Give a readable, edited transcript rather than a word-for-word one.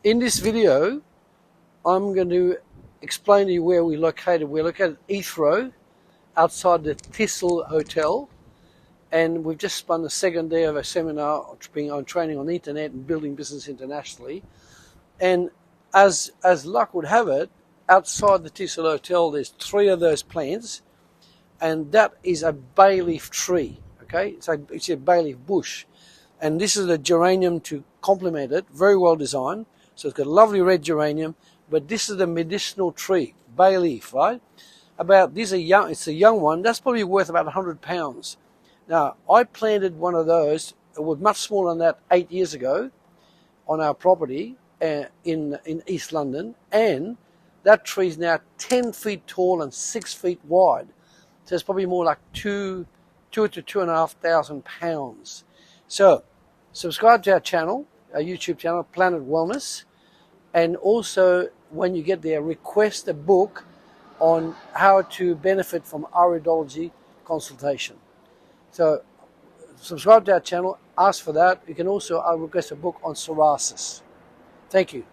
In this video, I'm going to explain to you where we're located. We're located at Heathrow, outside the Thistle Hotel, and we've just spun the second day of a seminar on training on the internet and building business internationally. And as luck would have it, outside the Thistle Hotel, there's 3 of those plants, and that is a bay leaf tree. Okay, so it's a bay leaf bush, and this is a geranium to complement it. Very well designed. So it's got a lovely red geranium, but this is the medicinal tree, bay leaf, right? It's a young one. That's probably worth about £100. Now, I planted one of those. It was much smaller than that 8 years ago on our property in East London, and that tree is now 10 feet tall and 6 feet wide. So it's probably more like two to 2,500 pounds. So subscribe to our channel, our YouTube channel, Planet Wellness, and also when you get there, request a book on how to benefit from Iridology consultation. So subscribe to our channel, ask for that. You can also request a book on psoriasis. Thank you.